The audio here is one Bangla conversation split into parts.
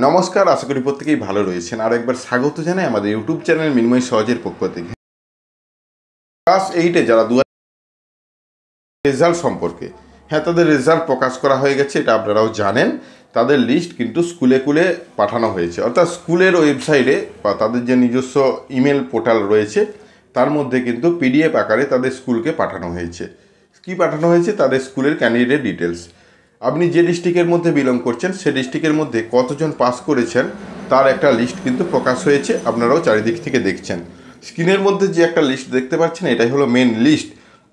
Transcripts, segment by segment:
নমস্কার, আশা করি প্রত্যেকেই ভালো রয়েছেন। আর একবার স্বাগত জানাই আমাদের ইউটিউব চ্যানেল মিনময় সহজের পক্ষ থেকে। ক্লাস 8-এ যারা রেজাল্ট সম্পর্কে তাদের রেজাল্ট প্রকাশ করা হয়ে গেছে, এটা আপনারাও জানেন। তাদের লিস্ট কিন্তু স্কুলে পাঠানো হয়েছে, অর্থাৎ স্কুলের ওয়েবসাইটে বা তাদের যে নিজস্ব ইমেল পোর্টাল রয়েছে তার মধ্যে কিন্তু পিডিএফ আকারে তাদের স্কুলকে পাঠানো হয়েছে। কি পাঠানো হয়েছে? তাদের স্কুলের ক্যান্ডিডেট ডিটেলস। আপনি যে ডিস্ট্রিক্টের মধ্যে বিলং করছেন সে ডিস্ট্রিক্টের মধ্যে কতজন পাস করেছেন তার একটা লিস্ট কিন্তু প্রকাশ হয়েছে, আপনারাও চারিদিক থেকে দেখছেন। স্ক্রিনের মধ্যে যে একটা লিস্ট দেখতে পাচ্ছেন এটাই হলো মেন লিস্ট,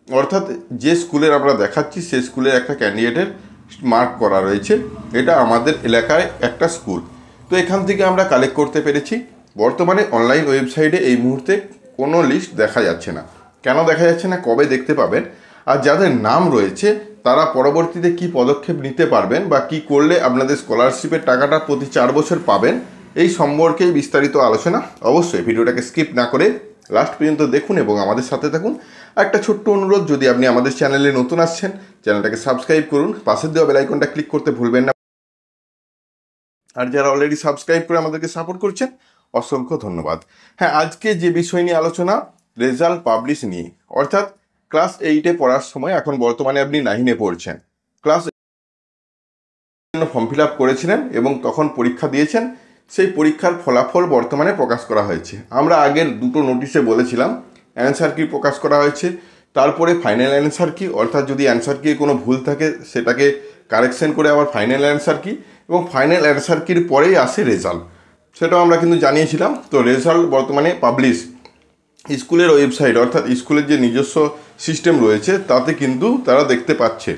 অর্থাৎ যে স্কুলের আমরা দেখাচ্ছি সে স্কুলের একটা ক্যান্ডিডেটের মার্ক করা রয়েছে। এটা আমাদের এলাকায় একটা স্কুল। তো এখান থেকে আমরা কালেক্ট করতে পেরেছি। বর্তমানে অনলাইন ওয়েবসাইটে এই মুহূর্তে কোনো লিস্ট দেখা যাচ্ছে না। কেন দেখা যাচ্ছে না, কবে দেখতে পাবেন? আর যাদের নাম রয়েছে তারা পরবর্তীতে কি পদক্ষেপ নিতে পারবেন বা কি করলে আপনাদের স্কলারশিপের টাকাটা প্রতি 4 বছর পাবেন, এই সম্পর্কে বিস্তারিত আলোচনা। অবশ্যই ভিডিওটাকে স্কিপ না করে লাস্ট পর্যন্ত দেখুন এবং আমাদের সাথে থাকুন। একটা ছোট্ট অনুরোধ, যদি আপনি আমাদের চ্যানেলে নতুন আসছেন চ্যানেলটাকে সাবস্ক্রাইব করুন, পাশের দেওয়া বেল আইকনটা ক্লিক করতে ভুলবেন না। আর যারা অলরেডি সাবস্ক্রাইব করে আমাদেরকে সাপোর্ট করছেন অসংখ্য ধন্যবাদ। আজকে যে বিষয় নিয়ে আলোচনা, রেজাল্ট পাবলিশ নিয়ে, অর্থাৎ ক্লাস 8-এ পড়ার সময়, এখন বর্তমানে আপনি 9-এ পড়ছেন, ক্লাস ফর্ম ফিল আপ করেছিলেন এবং তখন পরীক্ষা দিয়েছেন, সেই পরীক্ষার ফলাফল বর্তমানে প্রকাশ করা হয়েছে। আমরা আগের দুটো নোটিশে বলেছিলাম অ্যান্সার কি প্রকাশ করা হয়েছে, তারপরে ফাইনাল অ্যান্সার কি, অর্থাৎ যদি অ্যান্সার কি কোনো ভুল থাকে সেটাকে কারেকশন করে আবার ফাইনাল অ্যান্সার কি, এবং ফাইনাল অ্যান্সার কির পরেই আসে রেজাল্ট, সেটাও আমরা কিন্তু জানিয়েছিলাম। তো রেজাল্ট বর্তমানে পাবলিশ স্কুলের ওয়েবসাইট, অর্থাৎ স্কুলের যে নিজস্ব সিস্টেম রয়েছে তাতে কিন্তু তারা দেখতে পাচ্ছে।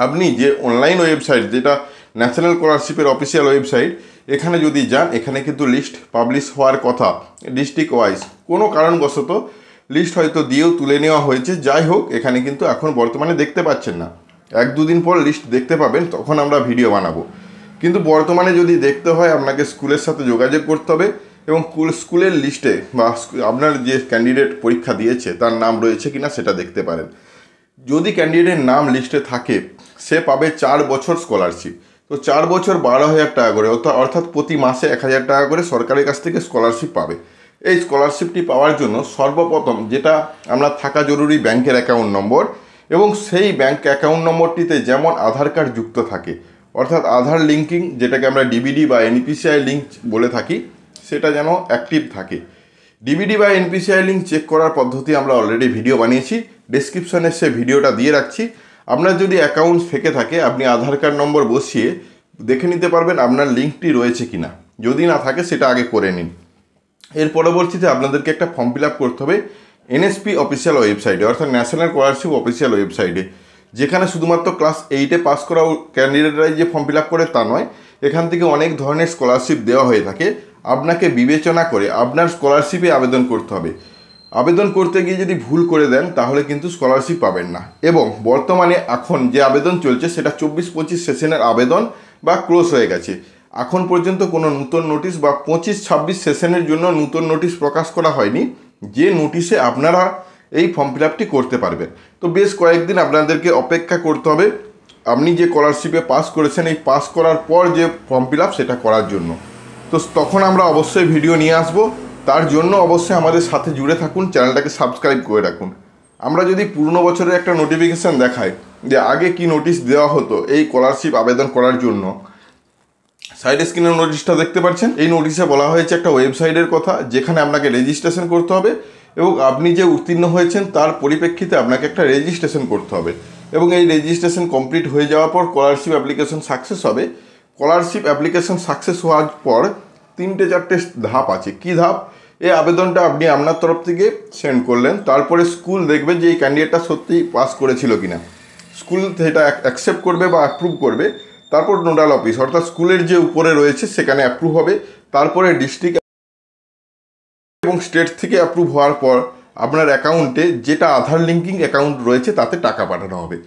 আপনি যে অনলাইন ওয়েবসাইট, যেটা ন্যাশনাল স্কলারশিপের অফিসিয়াল ওয়েবসাইট, এখানে যদি যান এখানে কিন্তু লিস্ট পাবলিশ হওয়ার কথা ডিস্ট্রিক্ট ওয়াইজ। কোনো কারণবশত লিস্ট হয়তো দিয়েও তুলে নেওয়া হয়েছে, যাই হোক এখানে কিন্তু এখন বর্তমানে দেখতে পাচ্ছেন না। 1-2 দিন পর লিস্ট দেখতে পাবেন, তখন আমরা ভিডিও বানাবো। কিন্তু বর্তমানে যদি দেখতে হয় আপনাকে স্কুলের সাথে যোগাযোগ করতে হবে এবং স্কুলের লিস্টে বা আপনার যে ক্যান্ডিডেট পরীক্ষা দিয়েছে তার নাম রয়েছে কিনা সেটা দেখতে পারেন। যদি ক্যান্ডিডেটের নাম লিস্টে থাকে সে পাবে 4 বছর স্কলারশিপ। তো 4 বছর 12,000 টাকা করে, অর্থাৎ প্রতি মাসে 1,000 টাকা করে সরকারের কাছ থেকে স্কলারশিপ পাবে। এই স্কলারশিপটি পাওয়ার জন্য সর্বপ্রথম যেটা আমরা থাকা জরুরি ব্যাংকের অ্যাকাউন্ট নম্বর, এবং সেই ব্যাংক অ্যাকাউন্ট নম্বরটিতে যেমন আধার কার্ড যুক্ত থাকে, অর্থাৎ আধার লিঙ্কিং, যেটাকে আমরা ডিবিডি বা এনপিসিআই লিঙ্ক বলে থাকি, সেটা যেন অ্যাক্টিভ থাকে। ডিবিডি বা এনপিসিআই লিঙ্ক চেক করার পদ্ধতি আমরা অলরেডি ভিডিও বানিয়েছি, ডেসক্রিপশনে সে ভিডিওটা দিয়ে রাখছি। আপনার যদি অ্যাকাউন্ট থেকে থাকে আপনি আধার কার্ড নম্বর বসিয়ে দেখে নিতে পারবেন আপনার লিঙ্কটি রয়েছে কিনা। যদি না থাকে সেটা আগে করে নিন। এর পরবর্তীতে আপনাদেরকে একটা ফর্ম ফিল আপ করতে হবে এনএসপি অফিসিয়াল ওয়েবসাইটে, অর্থাৎ ন্যাশনাল স্কলারশিপ অফিসিয়াল ওয়েবসাইটে, যেখানে শুধুমাত্র ক্লাস 8-এ পাস করা ক্যান্ডিডেটরাই যে ফর্ম ফিল আপ করে তা নয়, এখান থেকে অনেক ধরনের স্কলারশিপ দেওয়া হয়ে থাকে। আপনাকে বিবেচনা করে আপনার স্কলারশিপে আবেদন করতে হবে। আবেদন করতে গিয়ে যদি ভুল করে দেন তাহলে কিন্তু স্কলারশিপ পাবেন না। এবং বর্তমানে এখন যে আবেদন চলছে সেটা 24-25 সেশনের আবেদন বা ক্লোজ হয়ে গেছে। এখন পর্যন্ত কোনো নতুন নোটিশ বা 25-26 সেশনের জন্য নতুন নোটিশ প্রকাশ করা হয়নি, যে নোটিশে আপনারা এই ফর্ম ফিল আপটি করতে পারবেন। তো বেশ কয়েকদিন আপনাদেরকে অপেক্ষা করতে হবে আপনি যে স্কলারশিপে পাস করেছেন এই পাস করার পর যে ফর্ম ফিল আপ সেটা করার জন্য। তো তখন আমরা অবশ্যই ভিডিও নিয়ে আসবো, তার জন্য অবশ্যই আমাদের সাথে জুড়ে থাকুন, চ্যানেলটাকে সাবস্ক্রাইব করে রাখুন। আমরা যদি পুরনো বছরের একটা নোটিফিকেশান দেখাই যে আগে কি নোটিশ দেওয়া হতো এই স্কলারশিপ আবেদন করার জন্য, সাইড স্ক্রিনের নোটিশটা দেখতে পাচ্ছেন। এই নোটিশে বলা হয়েছে একটা ওয়েবসাইটের কথা, যেখানে আপনাকে রেজিস্ট্রেশন করতে হবে এবং আপনি যে উত্তীর্ণ হয়েছেন তার পরিপ্রেক্ষিতে আপনাকে একটা রেজিস্ট্রেশন করতে হবে, এবং এই রেজিস্ট্রেশন কমপ্লিট হয়ে যাওয়ার পর স্কলারশিপ অ্যাপ্লিকেশন সাকসেস হবে। স্কলারশিপ অ্যাপ্লিকেশন সাকসেস হওয়ার পর 3-4টে ধাপ আছে। কি ধাপ? এই আবেদনটা আপনি আপনার তরফ থেকে সেন্ড করলেন, তারপরে স্কুল দেখবে যে এই ক্যান্ডিডেটটা সত্যিই পাস করেছিল কিনা, স্কুল সেটা অ্যাকসেপ্ট করবে বা অ্যাপ্রুভ করবে। তারপর নোডাল অফিস, অর্থাৎ স্কুলের যে উপরে রয়েছে সেখানে অ্যাপ্রুভ হবে। তারপরে ডিস্ট্রিক্ট এবং স্টেট থেকে অ্যাপ্রুভ হওয়ার পর আপনার অ্যাকাউন্টে যেটা আধার লিঙ্কিং অ্যাকাউন্ট রয়েছে তাতে টাকা পাঠানো হবে।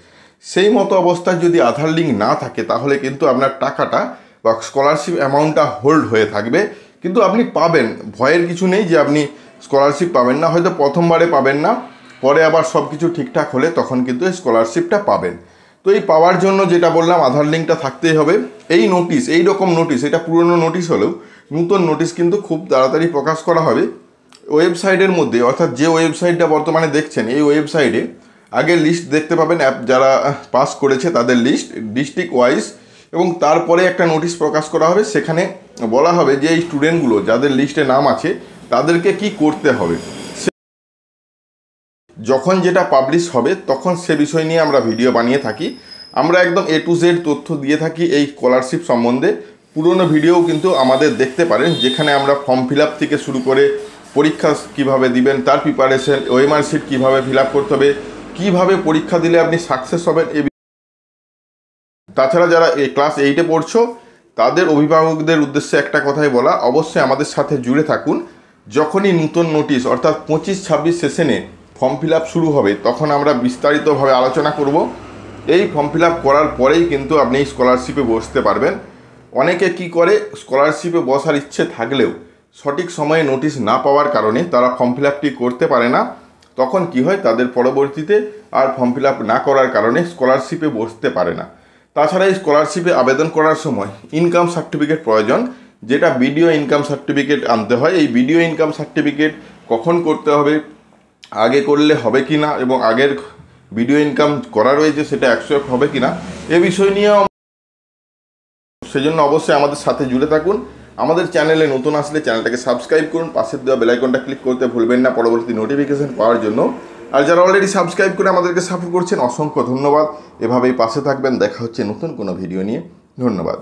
সেই মতো অবস্থায় যদি আধার লিঙ্ক না থাকে তাহলে কিন্তু আপনার টাকাটা বা স্কলারশিপ অ্যামাউন্টটা হোল্ড হয়ে থাকবে, কিন্তু আপনি পাবেন। ভয়ের কিছু নেই যে আপনি স্কলারশিপ পাবেন না, হয়তো প্রথমবারে পাবেন না, পরে আবার সব কিছু ঠিকঠাক হলে তখন কিন্তু এই স্কলারশিপটা পাবেন। তো এই পাওয়ার জন্য যেটা বললাম আধার লিঙ্কটা থাকতেই হবে। এই নোটিশ, এই রকম নোটিশ, এটা পুরনো নোটিশ হলেও নতুন নোটিশ কিন্তু খুব তাড়াতাড়ি প্রকাশ করা হবে ওয়েবসাইটের মধ্যে। অর্থাৎ যে ওয়েবসাইটটা বর্তমানে দেখছেন এই ওয়েবসাইটে আগে লিস্ট দেখতে পাবেন অ্যাপ যারা পাস করেছে তাদের লিস্ট ডিস্ট্রিক্ট ওয়াইজ, এবং তারপরে একটা নোটিশ প্রকাশ করা হবে। সেখানে বলা হবে যে এই স্টুডেন্টগুলো যাদের লিস্টে নাম আছে তাদেরকে কি করতে হবে। যখন যেটা পাবলিশ হবে তখন সে বিষয় নিয়ে আমরা ভিডিও বানিয়ে থাকি। আমরা একদম A to Z তথ্য দিয়ে থাকি এই স্কলারশিপ সম্বন্ধে। পুরনো ভিডিও কিন্তু আমাদের দেখতে পারেন, যেখানে আমরা ফর্ম ফিল আপ থেকে শুরু করে পরীক্ষা কিভাবে দিবেন, তার প্রিপারেশন, ওএমআর শিট কীভাবে ফিল আপ করতে হবে, কীভাবে পরীক্ষা দিলে আপনি সাকসেস হবেন। তাছাড়া যারা এই ক্লাস 8-এ পড়ছো তাদের অভিভাবকদের উদ্দেশ্যে একটা কথাই বলা, অবশ্যই আমাদের সাথে জুড়ে থাকুন। যখনই নতুন নোটিশ অর্থাৎ 25-26 সেশনে ফর্ম ফিল আপ শুরু হবে তখন আমরা বিস্তারিতভাবে আলোচনা করব। এই ফর্ম ফিল আপ করার পরেই কিন্তু আপনি এই স্কলারশিপে বসতে পারবেন। অনেকে কি করে, স্কলারশিপে বসার ইচ্ছে থাকলেও সঠিক সময়ে নোটিশ না পাওয়ার কারণে তারা ফর্ম ফিল আপটি করতে পারে না। তখন কি হয়, তাদের পরবর্তীতে আর ফর্ম ফিল আপ না করার কারণে স্কলারশিপে বসতে পারে না। তাছাড়া এই স্কলারশিপে আবেদন করার সময় ইনকাম সার্টিফিকেট প্রয়োজন, যেটা বিডিও ইনকাম সার্টিফিকেট আনতে হয়। এই বিডিও ইনকাম সার্টিফিকেট কখন করতে হবে, আগে করলে হবে কি না, এবং আগের ভিডিও ইনকাম করা রয়েছে সেটা অ্যাকসেপ্ট হবে কি না, এ বিষয় নিয়েও সেজন্য অবশ্যই আমাদের সাথে জুড়ে থাকুন। আমাদের চ্যানেলে নতুন আসলে চ্যানেলটাকে সাবস্ক্রাইব করুন, পাশের দেওয়া বেল আইকনটা ক্লিক করতে ভুলবেন না পরবর্তী নোটিফিকেশন পাওয়ার জন্য। আর যারা অলরেডি সাবস্ক্রাইব করে আমাদেরকে সাপোর্ট করছেন অসংখ্য ধন্যবাদ। এভাবেই পাশে থাকবেন। দেখা হচ্ছে নতুন কোনো ভিডিও নিয়ে। ধন্যবাদ।